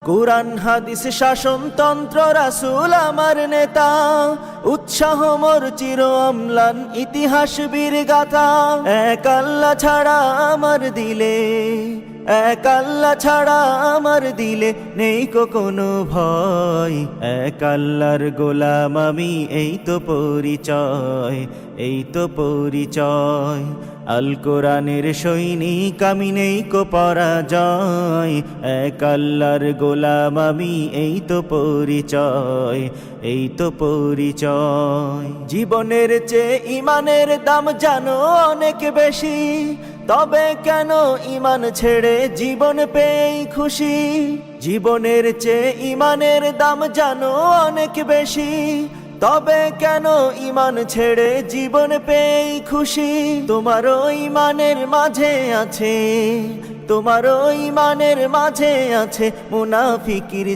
কুরআন হাদিস শাসনতন্ত্র রাসূল আমার নেতা, উৎসাহ মোর চির অম্লান ইতিহাস বীর গাথা। এক আল্লাহ ছাড়া আমার দিলে, এক আল্লাহ ছাড়া আমার দিলে নেই কোনো ভয়। এক আল্লাহর গোলাম আমি, এই তো পরিচয়, এই তো পরিচয়। আল কোরআনের সৈনিক আমি, নেই কো পরাজয়। এক আল্লাহর গোলাম আমি, এই তো পরিচয়, এই তো পরিচয়। জীবনের চেয়ে ইমানের দাম জানো অনেক বেশি, তবে কেন ইমান ছেড়ে জীবন পেয়েই খুশি। জীবনের চেয়ে ইমানের দাম জানো অনেক বেশি, তবে কেন ইমান ছেড়ে জীবন পেয়েই খুশি। তোমারও ইমানের মাঝে আছে, তোমারও ইমানের মাঝে আছে মুনাফিকির